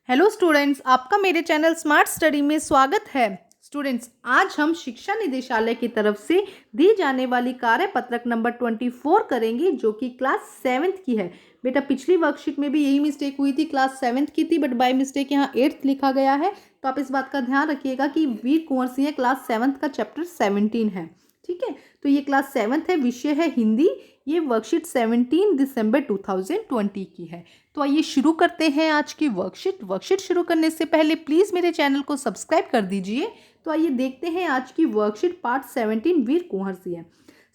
Hello students, आपका मेरे channel smart study में स्वागत है। स्टूडेंट्स, आज हम शिक्षा निदेशालय की तरफ से दी जाने वाली कार्यपत्रक नंबर 24 करेंगे, जो कि क्लास 7th की है। बेटा, पिछली वर्कशीट में भी यही मिस्टेक हुई थी, क्लास 7th की थी, बट बाय मिस्टेक यहाँ 8th लिखा गया है। तो आप इस बात का ध्यान रखिएगा कि वीर कुंवर सिंह क्लास 7th का चैप्टर 17 है। ठीक है, तो ये क्लास 7th है, विषय है हिंदी। ये वर्कशीट 17 दिसंबर 2020 की है। तो आइए शुरू करते हैं आज की वर्कशीट शुरू करने से पहले प्लीज मेरे चैनल को सब्सक्राइब कर दीजिए। तो आइए देखते हैं आज की वर्कशीट पार्ट 17। वीर कुंवर सिंह।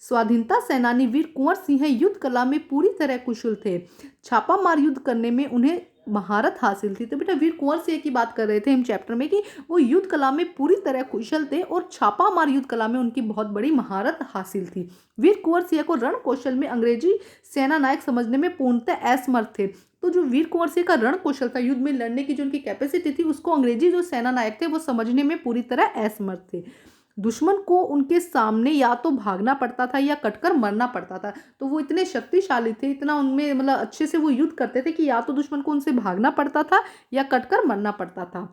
स्वाधीनता सेनानी वीर कुंवर सिंह युद्ध कला में पूरी तरह कुशल थे। छापामार युद्ध करने में उन्हें महारत हासिल थी। तो बेटा, वीर कुंवर सिंह की बात कर रहे थे हम चैप्टर में कि वो युद्ध कला में पूरी तरह कुशल थे और छापामार युद्ध कला में उनकी बहुत बड़ी महारत हासिल थी। वीर कुंवर सिंह को रण कौशल में अंग्रेजी सेना नायक समझने में पूर्णतः असमर्थ थे। तो जो वीर कुंवर सिंह का रण कौशल था, युद्ध में लड़ने की जो उनकी कैपेसिटी थी, उसको अंग्रेजी जो सेना नायक थे वो समझने में पूरी तरह असमर्थ थे। दुश्मन को उनके सामने या तो भागना पड़ता था या कटकर मरना पड़ता था। तो वो इतने शक्तिशाली थे, इतना उनमें मतलब अच्छे से वो युद्ध करते थे कि या तो दुश्मन को उनसे भागना पड़ता था या कटकर मरना पड़ता था।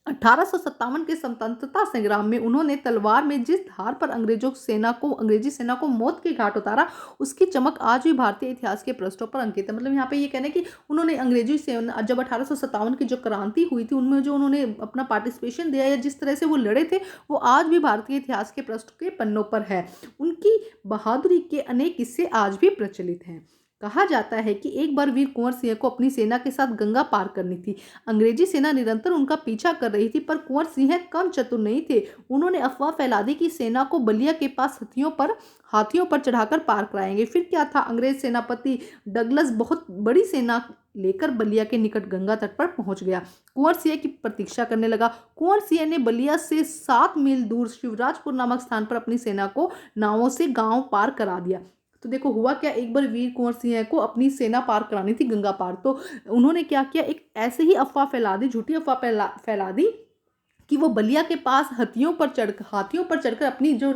1857 के स्वतंत्रता संग्राम में उन्होंने तलवार में जिस धार पर अंग्रेजी सेना को मौत के घाट उतारा, उसकी चमक आज भी भारतीय इतिहास के पृष्ठों पर अंकित है। मतलब यहाँ पे ये कहना है कि उन्होंने अंग्रेजी सेना, जब 1857 की जो क्रांति हुई थी, उनमें जो उन्होंने अपना पार्टिसिपेशन दिया या जिस तरह से वो लड़े थे, वो आज भी भारतीय इतिहास के पृष्ठ के पन्नों पर है। उनकी बहादुरी के अनेक किस्से आज भी प्रचलित हैं। कहा जाता है कि एक बार वीर कुंवर सिंह को अपनी सेना के साथ गंगा पार करनी थी। अंग्रेजी सेना निरंतर उनका पीछा कर रही थी, पर कुंवर सिंह कम चतुर नहीं थे। उन्होंने अफवाह फैला दी कि सेना को बलिया के पास हाथियों पर चढ़ाकर पार कराएंगे। फिर क्या था, अंग्रेज सेनापति डगलस बहुत बड़ी सेना लेकर बलिया के निकट गंगा तट पर पहुंच गया। कुंवर सिंह की प्रतीक्षा करने लगा। कुंवर सिंह ने बलिया से 7 मील दूर शिवराजपुर नामक स्थान पर अपनी सेना को नावों से गांव पार करा दिया। तो देखो हुआ क्या, एक बार वीर कुंवर सिंह को अपनी सेना पार करानी थी गंगा पार, तो उन्होंने क्या किया, एक ऐसे ही अफवाह फैला दी, झूठी अफवाह फैला दी कि वो बलिया के पास हाथियों पर चढ़कर अपनी जो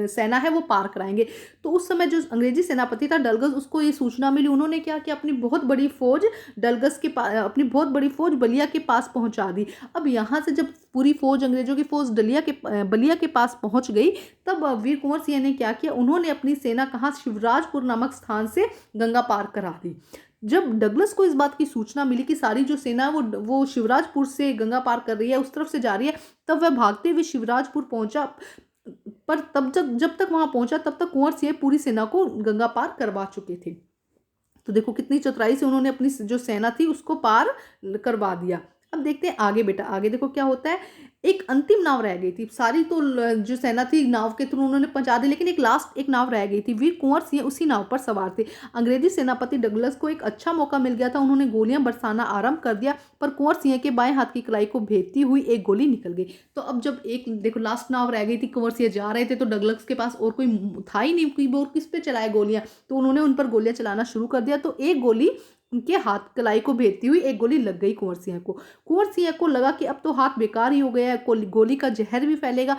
सेना है वो पार कराएंगे। तो उस समय जो अंग्रेजी सेनापति था डलगस, उसको ये सूचना मिली। उन्होंने क्या किया, अपनी बहुत बड़ी फौज बलिया के पास पहुंचा दी। अब यहाँ से जब पूरी फौज, अंग्रेजों की फौज बलिया के पास पहुंच गई, तब वीर कुंवर सिंह ने क्या किया, उन्होंने अपनी सेना कहाँ, शिवराजपुर नामक स्थान से गंगा पार करा दी। जब डगलस को इस बात की सूचना मिली कि सारी जो सेना वो शिवराजपुर से गंगा पार कर रही है, उस तरफ से जा रही है, तब वह भागते हुए शिवराजपुर पहुंचा। पर तब जब तक वहां पहुंचा, तब तक कुंवर सिंह पूरी सेना को गंगा पार करवा चुके थे। तो देखो कितनी चतुराई से उन्होंने अपनी जो सेना थी उसको पार करवा दिया। अब देखते हैं आगे। बेटा, आगे देखो क्या होता है। एक अंतिम नाव रह गई थी, सारी तो जो सेना थी नाव के थ्रू उन्होंने पहुंचा दी, लेकिन एक नाव रह गई थी। वीर कुंवर सिंह उसी नाव पर सवार थे। अंग्रेजी सेनापति डगलस को एक अच्छा मौका मिल गया था, उन्होंने गोलियां बरसाना आरंभ कर दिया, पर कुंवर सिंह के बाएं हाथ की कलाई को भेदती हुई एक गोली निकल गई। तो अब जब एक देखो लास्ट नाव रह गई थी, कुंवर सिंह जा रहे थे, तो डगलस के पास और कोई था ही नहीं कि वो किस पे चलाए गोलियां, तो उन्होंने उन पर गोलियां चलाना शुरू कर दिया। तो एक गोली उनके हाथ कलाई को भेदती हुई एक गोली लग गई कुंवर सिंह को। कुंवर सिंह को लगा कि अब तो हाथ बेकार ही हो गया है, गोली का जहर भी फैलेगा।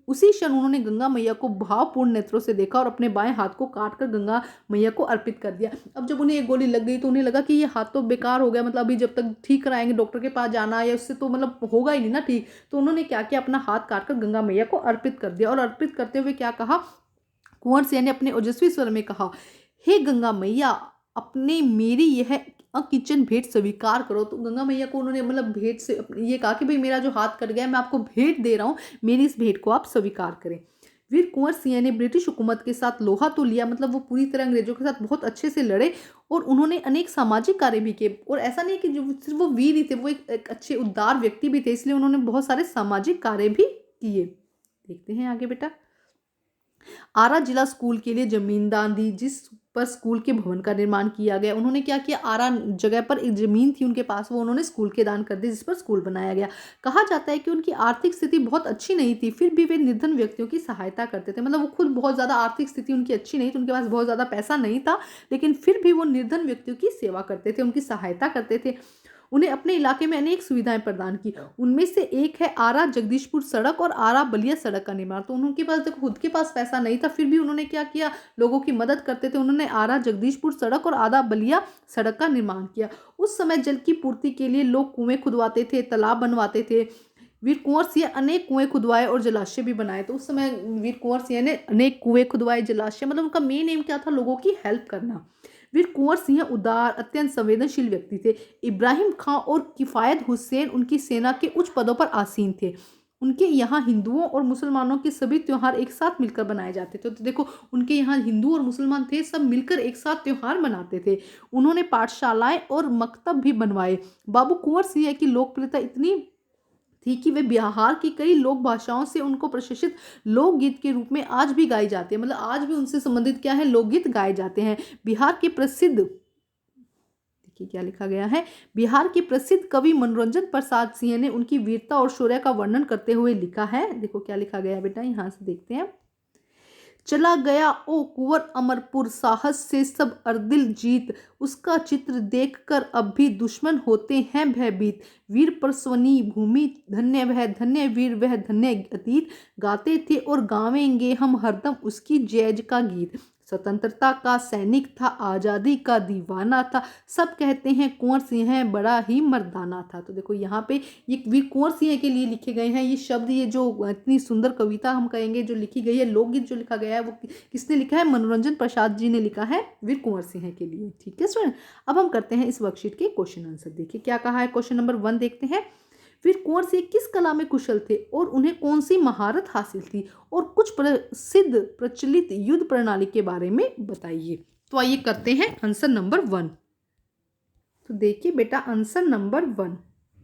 उसी क्षण उन्होंने गंगा मैया को भावपूर्ण नेत्रों से देखा और अपने बाएं हाथ को काट कर गंगा मैया को अर्पित कर दिया। अब जब उन्हें एक गोली लग गई तो उन्हें लगा कि ये हाथ तो बेकार हो गया, मतलब अभी जब तक ठीक कराएंगे, डॉक्टर के पास जाना है, उससे तो मतलब होगा ही नहीं ना ठीक। तो उन्होंने क्या किया, अपना हाथ काट कर गंगा मैया को अर्पित कर दिया। और अर्पित करते हुए क्या कहा, कुंवर सिंह ने अपने ओजस्वी स्वर में कहा, हे गंगा मैया, अपने मेरी यह किचन भेंट स्वीकार करो। तो गंगा मैया को उन्होंने मतलब भेंट से ये कहा कि भाई मेरा जो हाथ कट गया है, मैं आपको भेंट दे रहा हूँ, मेरी इस भेंट को आप स्वीकार करें। वीर कुंवर सिंह ने ब्रिटिश हुकूमत के साथ लोहा तो लिया, मतलब वो पूरी तरह अंग्रेजों के साथ बहुत अच्छे से लड़े और उन्होंने अनेक सामाजिक कार्य भी किए। और ऐसा नहीं कि जो सिर्फ वो वीर ही थे, वो एक अच्छे उदार व्यक्ति भी थे, इसलिए उन्होंने बहुत सारे सामाजिक कार्य भी किए। देखते हैं आगे। बेटा, आरा जिला स्कूल के लिए जमीन दान दी, जिस पर स्कूल के भवन का निर्माण किया गया। उन्होंने क्या किया, आरा जगह पर एक जमीन थी उनके पास, वो उन्होंने स्कूल के दान कर दी, जिस पर स्कूल बनाया गया। कहा जाता है कि उनकी आर्थिक स्थिति बहुत अच्छी नहीं थी, फिर भी वे निर्धन व्यक्तियों की सहायता करते थे। मतलब वो खुद बहुत ज़्यादा आर्थिक स्थिति उनकी अच्छी नहीं थी, उनके पास बहुत ज़्यादा पैसा नहीं था, लेकिन फिर भी वो निर्धन व्यक्तियों की सेवा करते थे, उनकी सहायता करते थे। उन्हें अपने इलाके में अनेक सुविधाएं प्रदान की। उनमें से एक है आरा जगदीशपुर सड़क और आरा बलिया सड़क का निर्माण। तो उनके पास देखो खुद के पास पैसा नहीं था, फिर भी उन्होंने क्या किया, लोगों की मदद करते थे। उन्होंने आरा जगदीशपुर सड़क और आरा बलिया सड़क का निर्माण किया। उस समय जल की पूर्ति के लिए लोग कुएं खुदवाते थे, तालाब बनवाते थे। वीर कुंवर सिंह अनेक कुएं खुदवाए और जलाशय भी बनाए। तो उस समय वीर कुंवर सिंह ने अनेक कुएं खुदवाए, जलाशय, मतलब उनका मेन एम क्या था, लोगों की हेल्प करना। वीर कुंवर सिंह उदार, अत्यंत संवेदनशील व्यक्ति थे। इब्राहिम खां और किफायत हुसैन उनकी सेना के उच्च पदों पर आसीन थे। उनके यहाँ हिंदुओं और मुसलमानों के सभी त्योहार एक साथ मिलकर बनाए जाते थे। तो देखो उनके यहाँ हिंदू और मुसलमान थे, सब मिलकर एक साथ त्योहार मनाते थे। उन्होंने पाठशालाएं और मकतब भी बनवाए। बाबू कुंवर सिंह की लोकप्रियता इतनी थी कि वे बिहार की कई लोक भाषाओं से उनको प्रशिक्षित लोकगीत के रूप में आज भी गाई जाती है। मतलब आज भी उनसे संबंधित क्या है, लोकगीत गाए जाते हैं। बिहार के प्रसिद्ध, देखिए क्या लिखा गया है, बिहार के प्रसिद्ध कवि मनोरंजन प्रसाद सिंह ने उनकी वीरता और शौर्य का वर्णन करते हुए लिखा है। देखो क्या लिखा गया है बेटा, यहां से देखते हैं। चला गया ओ कुंवर अमरपुर, साहस से सब अर्दिल जीत, उसका चित्र देखकर अब भी दुश्मन होते हैं भयभीत। वीर परसवनी भूमि धन्य वह, धन्य वीर वह, धन्य अतीत, गाते थे और गावेंगे हम हरदम उसकी जय का गीत। स्वतंत्रता का सैनिक था, आज़ादी का दीवाना था, सब कहते हैं कुंवर सिंह बड़ा ही मर्दाना था। तो देखो यहाँ पे ये वीर कुंवर सिंह के लिए लिखे गए हैं ये शब्द। ये जो इतनी सुंदर कविता हम कहेंगे जो लिखी गई है, लोकगीत जो लिखा गया है, वो किसने लिखा है, मनोरंजन प्रसाद जी ने लिखा है वीर कुंवर सिंह के लिए। ठीक है स्टूडेंट, अब हम करते हैं इस वर्कशीट के क्वेश्चन आंसर। देखिए क्या कहा है, क्वेश्चन नंबर 1 देखते हैं। वीर कुंवर सिंह किस कला में कुशल थे और उन्हें कौन सी महारत हासिल थी, और कुछ प्रसिद्ध प्रचलित युद्ध प्रणाली के बारे में बताइए। तो आइए करते हैं आंसर नंबर 1। तो देखिए बेटा आंसर नंबर 1,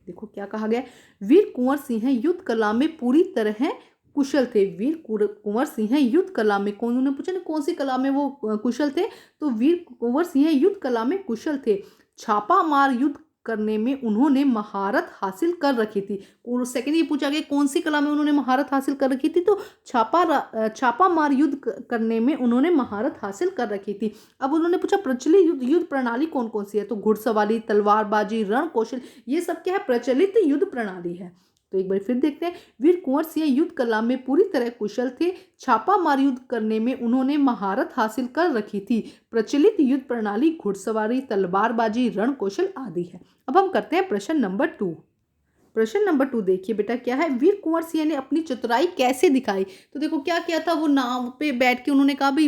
देखो क्या कहा गया, वीर कुंवर सिंह युद्ध कला में पूरी तरह कुशल थे। वीर कुंवर सिंह युद्ध कला में, कौन, उन्होंने पूछा ना कौन सी कला में वो कुशल थे, तो वीर कुंवर सिंह युद्ध कला में कुशल थे। छापा मार युद्ध करने में उन्होंने महारत हासिल कर रखी थी। सेकंड ये पूछा गया कौन सी कला में उन्होंने महारत हासिल कर रखी थी, तो छापा मार युद्ध करने में उन्होंने महारत हासिल कर रखी थी। अब उन्होंने पूछा प्रचलित युद्ध प्रणाली कौन कौन सी है, तो घुड़सवारी, तलवारबाजी, रण कौशल, ये सब क्या है, प्रचलित युद्ध प्रणाली है। तो एक बार फिर देखते हैं, वीर कुंवर सिंह युद्ध कला में पूरी तरह कुशल थे। छापा मार युद्ध करने में उन्होंने महारत हासिल कर रखी थी। प्रचलित युद्ध प्रणाली घुड़सवारी, तलवारबाजी, रण कौशल आदि है। अब हम करते हैं प्रश्न नंबर 2। प्रश्न नंबर 2 देखिए बेटा क्या है, वीर कुंवर सिंह ने अपनी चतुराई कैसे दिखाई। तो देखो क्या किया था, वो नाव पे बैठ के उन्होंने कहा भाई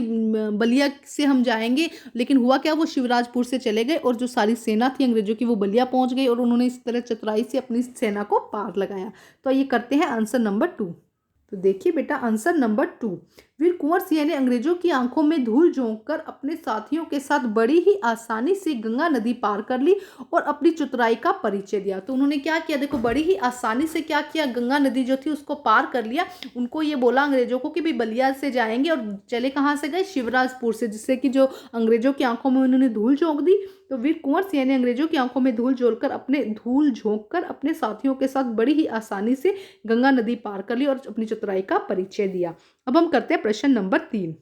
बलिया से हम जाएंगे, लेकिन हुआ क्या, वो शिवराजपुर से चले गए और जो सारी सेना थी अंग्रेजों की वो बलिया पहुंच गई, और उन्होंने इस तरह चतुराई से अपनी सेना को पार लगाया। तो ये करते हैं आंसर नंबर 2। तो देखिए बेटा आंसर नंबर 2, वीर कुंवर सिंह ने अंग्रेजों की आंखों में धूल झोंक कर अपने साथियों के साथ बड़ी ही आसानी से गंगा नदी पार कर ली और अपनी चतुराई का परिचय दिया। तो उन्होंने क्या किया, देखो बड़ी ही आसानी से क्या किया, गंगा नदी जो थी उसको पार कर लिया। उनको ये बोला अंग्रेजों को कि भाई बलिया से जाएंगे, और चले कहाँ से गए, शिवराजपुर से, जिससे कि जो अंग्रेजों की आंखों में उन्होंने धूल झोंक दी। तो वीर कुंवर सिंह ने अंग्रेजों की आंखों में धूल झोंक कर अपने साथियों के साथ बड़ी ही आसानी से गंगा नदी पार कर ली और अपनी चतुराई का परिचय दिया। अब हम करते हैं प्रश्न नंबर 3।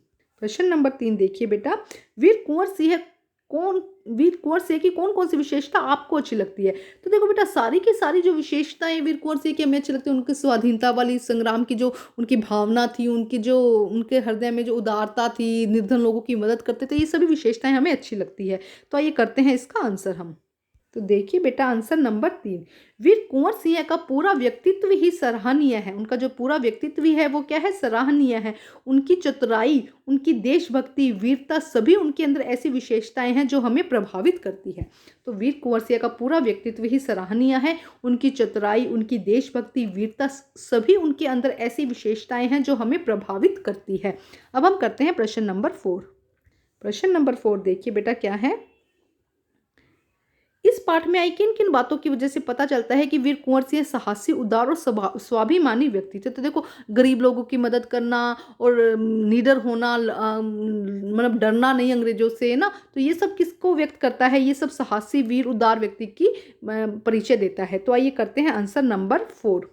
प्रश्न नंबर 3 देखिए बेटा, वीर कुंवर सिंह की कौन कौन सी विशेषता आपको अच्छी लगती है। तो देखो बेटा सारी की सारी जो विशेषताएं वीर कुंवर सिंह की हमें अच्छी लगती है। उनकी स्वाधीनता वाली संग्राम की जो उनकी भावना थी, उनके हृदय में जो उदारता थी, निर्धन लोगों की मदद करते थे, ये सभी विशेषताएं हमें अच्छी लगती है। तो आइए करते हैं इसका आंसर हम। तो देखिए बेटा आंसर नंबर 3, वीर कुंवर सिंह का पूरा व्यक्तित्व ही सराहनीय है। उनका जो पूरा व्यक्तित्व है वो क्या है, सराहनीय है। उनकी चतुराई, उनकी देशभक्ति, वीरता, सभी उनके अंदर ऐसी विशेषताएं हैं जो हमें प्रभावित करती है। तो वीर कुंवर सिंह का पूरा व्यक्तित्व ही सराहनीय है। उनकी चतुराई, उनकी देशभक्ति, वीरता, सभी उनके अंदर ऐसी विशेषताएं हैं जो हमें प्रभावित करती है। अब हम करते हैं प्रश्न नंबर 4। प्रश्न नंबर 4 देखिए बेटा क्या है, इस पाठ में आई किन किन बातों की वजह से पता चलता है कि वीर कुंवर सिंह साहसी, उदार और स्वाभिमानी व्यक्ति थे। तो देखो गरीब लोगों की मदद करना और निडर होना, मतलब डरना नहीं अंग्रेजों से ना, तो ये सब किसको व्यक्त करता है, ये सब साहसी, वीर, उदार व्यक्ति की परिचय देता है। तो आइए करते हैं आंसर नंबर 4।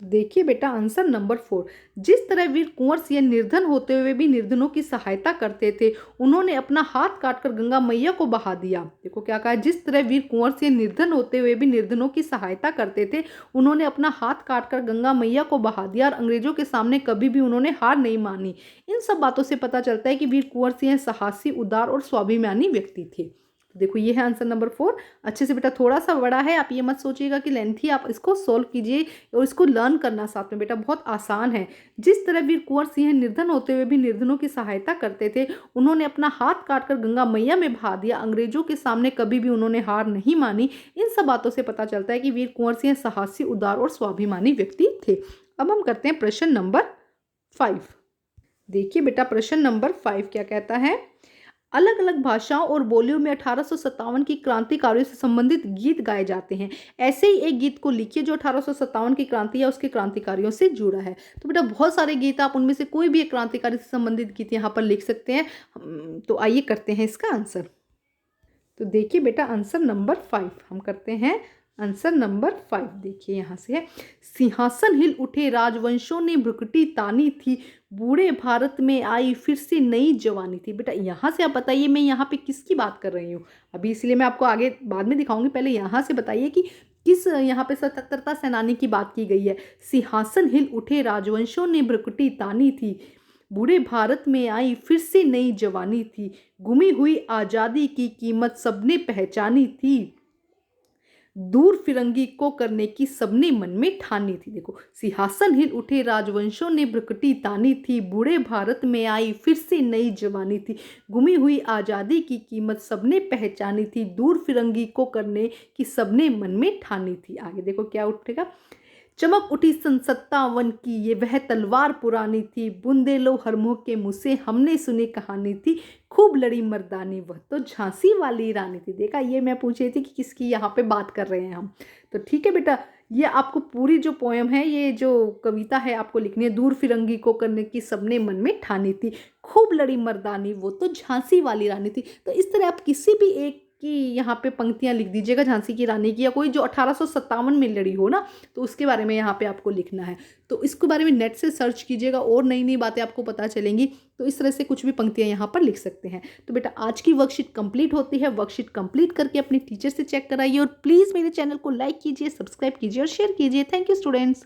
देखिए बेटा आंसर नंबर 4। जिस तरह वीर कुंवर सिंह निर्धन होते हुए भी निर्धनों की सहायता करते थे, उन्होंने अपना हाथ काटकर गंगा मैया को बहा दिया। देखो क्या कहा, जिस तरह वीर कुंवर सिंह निर्धन होते हुए भी निर्धनों की सहायता करते थे, उन्होंने अपना हाथ काटकर गंगा मैया को बहा दिया और अंग्रेजों के सामने कभी भी उन्होंने हार नहीं मानी। इन सब बातों से पता चलता है कि वीर कुंवर सिंह साहसी, उदार और स्वाभिमानी व्यक्ति थे। देखो ये है आंसर नंबर 4। अच्छे से बेटा, थोड़ा सा बड़ा है, आप ये मत सोचिएगा कि लेंथी, आप इसको सोल्व कीजिए और इसको लर्न करना साथ में बेटा, बहुत आसान है। जिस तरह वीर कुंवर सिंह निर्धन होते हुए भी निर्धनों की सहायता करते थे, उन्होंने अपना हाथ काटकर गंगा मैया में बहा दिया, अंग्रेजों के सामने कभी भी उन्होंने हार नहीं मानी। इन सब बातों से पता चलता है कि वीर कुंवर सिंह साहसी, उदार और स्वाभिमानी व्यक्ति थे। अब हम करते हैं प्रश्न नंबर 5। देखिए बेटा प्रश्न नंबर 5 क्या कहता है, अलग अलग भाषाओं और बोलियों में 1857 की क्रांतिकारियों से संबंधित गीत गाए जाते हैं। ऐसे ही एक गीत को लिखिए जो 1857 की क्रांति या उसके क्रांतिकारियों से जुड़ा है। तो बेटा बहुत सारे गीत, आप उनमें से कोई भी एक क्रांतिकारी से संबंधित गीत यहाँ पर लिख सकते हैं। तो आइए करते हैं इसका आंसर। तो देखिए बेटा आंसर नंबर 5 हम करते हैं। आंसर नंबर 5 देखिए यहाँ से है, सिंहासन हिल उठे राजवंशों ने भ्रुकुटी तानी थी, बूढ़े भारत में आई फिर से नई जवानी थी। बेटा यहाँ से आप बताइए मैं यहाँ पे किसकी बात कर रही हूँ, अभी इसलिए मैं आपको आगे बाद में दिखाऊंगी। पहले यहाँ से बताइए कि किस यहाँ पे स्वतंत्रता सेनानी की बात की गई है। सिंहासन हिल उठे राजवंशों ने भ्रुकुटी तानी थी, बूढ़े भारत में आई फिर से नई जवानी थी, गुमी हुई आज़ादी की कीमत सबने पहचानी थी, दूर फिरंगी को करने की सबने मन में ठानी थी। देखो सिंहासन हिल उठे राजवंशों ने भ्रुकुटी तानी थी, बूढ़े भारत में आई फिर से नई जवानी थी, गुमी हुई आज़ादी की कीमत सबने पहचानी थी, दूर फिरंगी को करने की सबने मन में ठानी थी। आगे देखो क्या उठेगा, चमक उठी सन 57 की ये वह तलवार पुरानी थी, बुंदेलो हरमुह के मुँह से हमने सुनी कहानी थी, खूब लड़ी मर्दानी वह तो झांसी वाली रानी थी। देखा, ये मैं पूछ रही थी कि किसकी यहाँ पे बात कर रहे हैं हम। तो ठीक है बेटा, ये आपको पूरी जो पोएम है, ये जो कविता है आपको लिखनी है। दूर फिरंगी को करने की सबने मन में ठानी थी, खूब लड़ी मर्दानी वो तो झांसी वाली रानी थी। तो इस तरह आप किसी भी एक की यहाँ पे पंक्तियाँ लिख दीजिएगा झांसी की रानी की, या कोई जो 1857 में लड़ी हो ना, तो उसके बारे में यहाँ पे आपको लिखना है। तो इसके बारे में नेट से सर्च कीजिएगा और नई नई बातें आपको पता चलेंगी। तो इस तरह से कुछ भी पंक्तियाँ यहाँ पर लिख सकते हैं। तो बेटा आज की वर्कशीट कंप्लीट होती है। वर्कशीट कंप्लीट करके अपने टीचर से चेक कराइए और प्लीज़ मेरे चैनल को लाइक कीजिए, सब्सक्राइब कीजिए और शेयर कीजिए। Thank you students.